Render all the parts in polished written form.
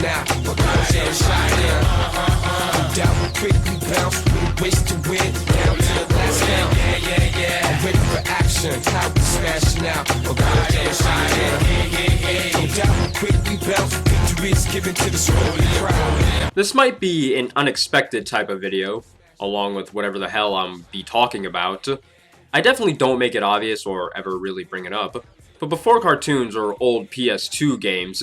now. But girls ain't shy now. Down real quick, we bounce, we waste to win. Down to the last count. Yeah. I'm ready for action. How we smash now. But girls ain't shy now. Down real quick, we bounce. Victory is given to the scrolling crowd. This might be an unexpected type of video, along with whatever the hell I'm be talking about. I definitely don't make it obvious or ever really bring it up, but before cartoons or old PS2 games,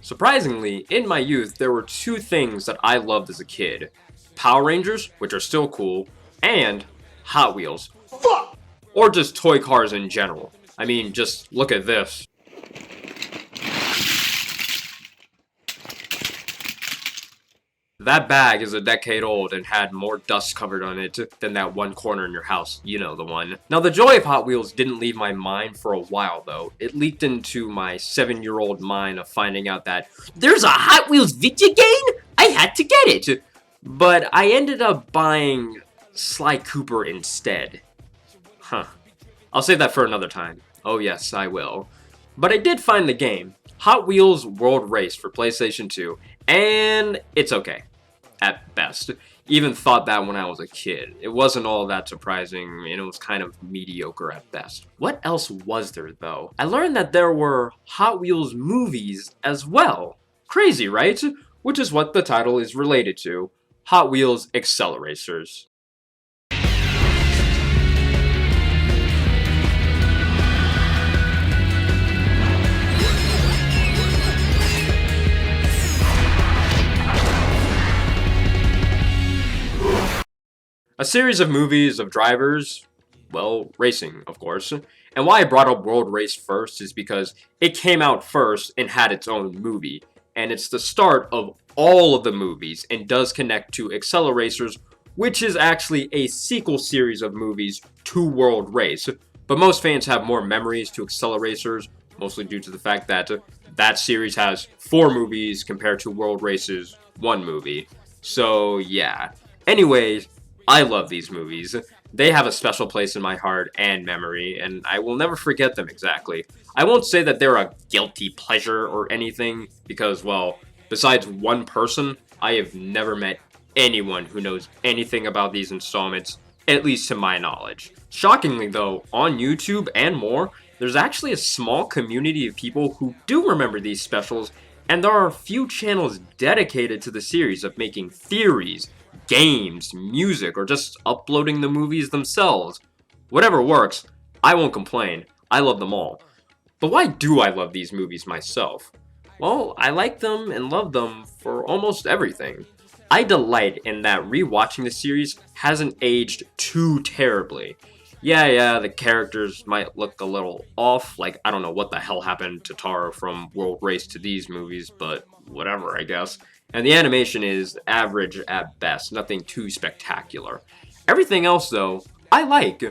surprisingly, in my youth, there were two things that I loved as a kid. Power Rangers, which are still cool, and Hot Wheels. Fuck! Or just toy cars in general. I mean, just look at this. That bag is a decade old and had more dust covered on it than that one corner in your house. You know the one. Now, the joy of Hot Wheels didn't leave my mind for a while, though. It leaked into my 7-year-old mind of finding out that there's a Hot Wheels video game? I had to get it! But I ended up buying Sly Cooper instead. Huh. I'll save that for another time. Oh yes, I will. But I did find the game, Hot Wheels World Race for PlayStation 2, and it's okay. At best. Even thought that when I was a kid. It wasn't all that surprising, and it was kind of mediocre at best. What else was there, though? I learned that there were Hot Wheels movies as well. Crazy, right? Which is what the title is related to. Hot Wheels AcceleRacers. A series of movies of drivers, well, racing, of course. And why I brought up World Race first is because it came out first and had its own movie. And it's the start of all of the movies and does connect to AcceleRacers, which is actually a sequel series of movies to World Race. But most fans have more memories to AcceleRacers, mostly due to the fact that that series has 4 movies compared to World Race's 1 movie. So, yeah. Anyways, I love these movies. They have a special place in my heart and memory, and I will never forget them exactly. I won't say that they're a guilty pleasure or anything, because, well, besides one person, I have never met anyone who knows anything about these installments, at least to my knowledge. Shockingly, though, on YouTube and more, there's actually a small community of people who do remember these specials, and there are a few channels dedicated to the series of making theories, games, music, or just uploading the movies themselves. Whatever works, I won't complain. I love them all. But why do I love these movies myself? Well, I like them and love them for almost everything. I delight in that rewatching the series hasn't aged too terribly. Yeah, the characters might look a little off, like I don't know what the hell happened to Taro from World Race to these movies, but whatever, I guess. And the animation is average at best, nothing too spectacular. Everything else, though, I like.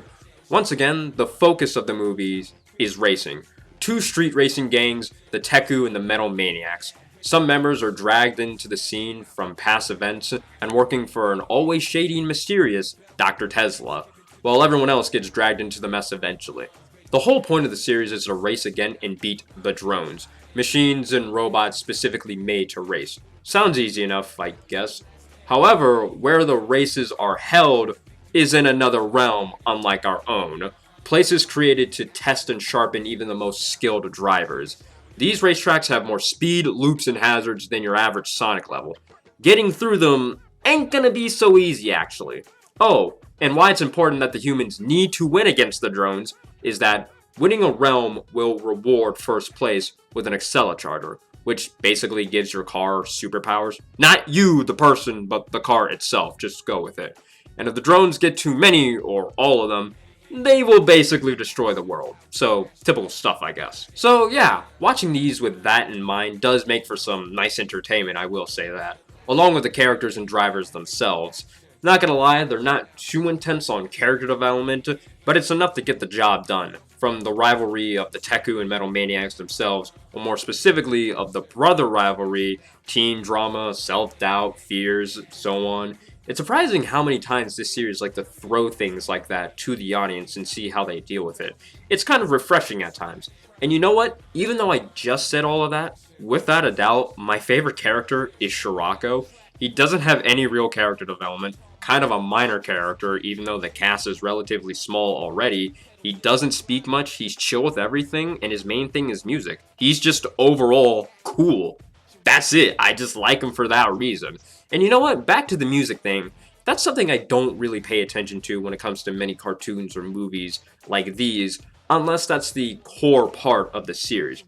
Once again, the focus of the movies is racing. 2 street racing gangs, the Teku and the Metal Maniacs. Some members are dragged into the scene from past events and working for an always shady and mysterious Dr. Tesla, while everyone else gets dragged into the mess eventually. The whole point of the series is to race again and beat the drones, machines and robots specifically made to race. Sounds easy enough, I guess. However, where the races are held is in another realm unlike our own. Places created to test and sharpen even the most skilled drivers. These racetracks have more speed, loops, and hazards than your average Sonic level. Getting through them ain't gonna be so easy, actually. Oh, and why it's important that the humans need to win against the drones is that winning a realm will reward first place with an AcceleCharter, which basically gives your car superpowers. Not you, the person, but the car itself. Just go with it. And if the drones get too many, or all of them, they will basically destroy the world. So, typical stuff, I guess. So, yeah, watching these with that in mind does make for some nice entertainment, I will say that. Along with the characters and drivers themselves. Not gonna lie, they're not too intense on character development, but it's enough to get the job done. From the rivalry of the Teku and Metal Maniacs themselves, or more specifically of the brother rivalry, teen drama, self-doubt, fears, so on, It's surprising how many times this series like to throw things like that to the audience and see how they deal with it. It's kind of refreshing at times. And you know what? Even though I just said all of that, without a doubt, my favorite character is Shirako. He doesn't have any real character development, kind of a minor character, even though the cast is relatively small already. He doesn't speak much, he's chill with everything, and his main thing is music. He's just overall cool. That's it. I just like him for that reason. And you know what? Back to the music thing. That's something I don't really pay attention to when it comes to many cartoons or movies like these, unless that's the core part of the series.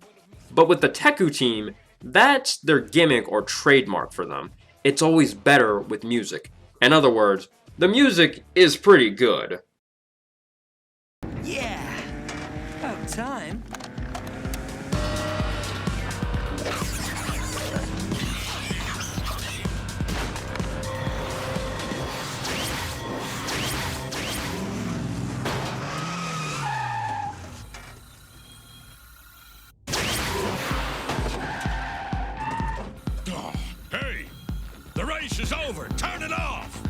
But with the Teku team, that's their gimmick or trademark for them. It's always better with music. In other words, the music is pretty good. Yeah, about time. Hey! The race is over! Turn it off!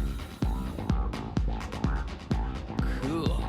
Cool.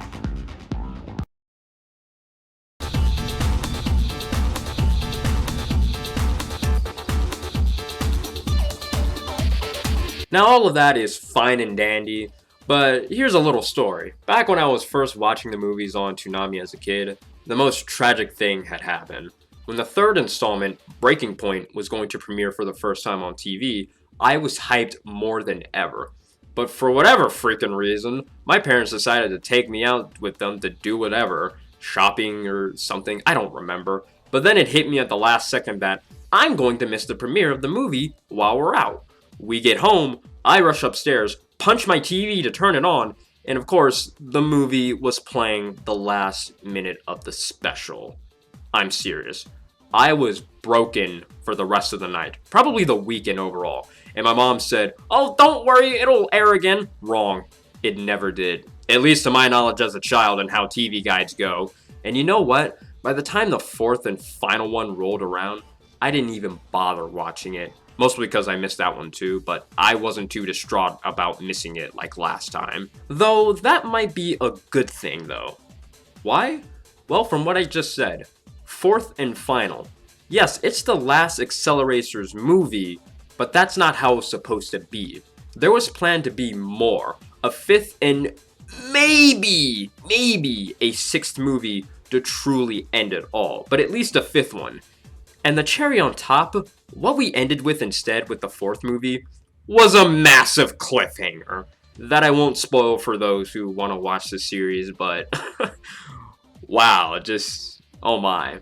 Now all of that is fine and dandy, but here's a little story. Back when I was first watching the movies on Toonami as a kid, the most tragic thing had happened. When the third installment, Breaking Point, was going to premiere for the first time on TV, I was hyped more than ever. But for whatever freaking reason, my parents decided to take me out with them to do whatever, shopping or something, I don't remember. But then it hit me at the last second that I'm going to miss the premiere of the movie while we're out. We get home, I rush upstairs, punch my TV to turn it on, and of course, the movie was playing the last minute of the special. I'm serious. I was broken for the rest of the night, probably the weekend overall. And my mom said, "Oh, don't worry, it'll air again." Wrong. It never did. At least to my knowledge as a child and how TV guides go. And you know what? By the time the fourth and final one rolled around, I didn't even bother watching it. Mostly because I missed that one too, but I wasn't too distraught about missing it like last time. Though that might be a good thing though. Why? Well, from what I just said, fourth and final. Yes, it's the last AcceleRacers movie, but that's not how it's supposed to be. There was planned to be more. A fifth and maybe a sixth movie to truly end it all, but at least a fifth one. And the cherry on top, what we ended with instead with the fourth movie was a massive cliffhanger that I won't spoil for those who want to watch the series, but wow, just oh my.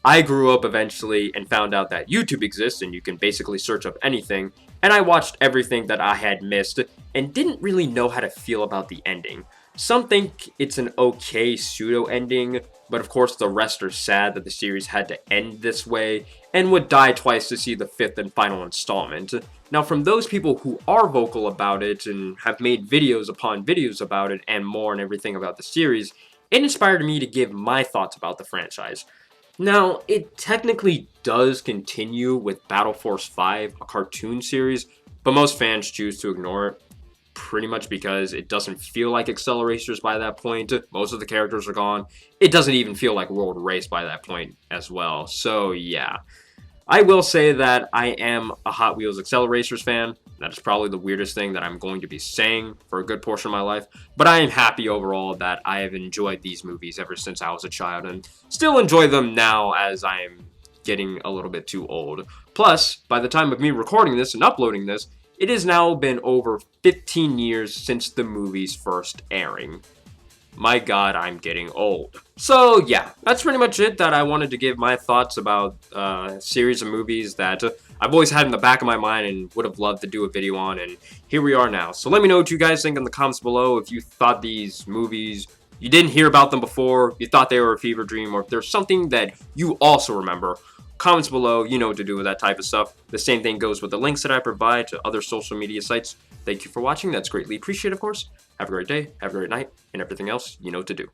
I grew up eventually and found out that YouTube exists and you can basically search up anything, and I watched everything that I had missed and didn't really know how to feel about the ending. Some think it's an okay pseudo ending, but of course the rest are sad that the series had to end this way and would die twice to see the fifth and final installment. Now from those people who are vocal about it and have made videos upon videos about it and more and everything about the series, it inspired me to give my thoughts about the franchise. Now, it technically does continue with Battle Force 5, a cartoon series, but most fans choose to ignore it. Pretty much because it doesn't feel like AcceleRacers by that point. Most of the characters are gone. It doesn't even feel like World Race by that point as well. So yeah. I will say that I am a Hot Wheels AcceleRacers fan. That is probably the weirdest thing that I'm going to be saying for a good portion of my life. But I am happy overall that I have enjoyed these movies ever since I was a child and still enjoy them now as I am getting a little bit too old. Plus, by the time of me recording this and uploading this, it has now been over 15 years since the movie's first airing. My god, I'm getting old. So yeah, that's pretty much it that I wanted to give my thoughts about a series of movies that I've always had in the back of my mind and would have loved to do a video on, and here we are now. So let me know what you guys think in the comments below. If you thought these movies, you didn't hear about them before, you thought they were a fever dream, or if there's something that you also remember. Comments below, you know what to do with that type of stuff. The same thing goes with the links that I provide to other social media sites. Thank you for watching. That's greatly appreciated, of course. Have a great day, have a great night, and everything else, you know what to do.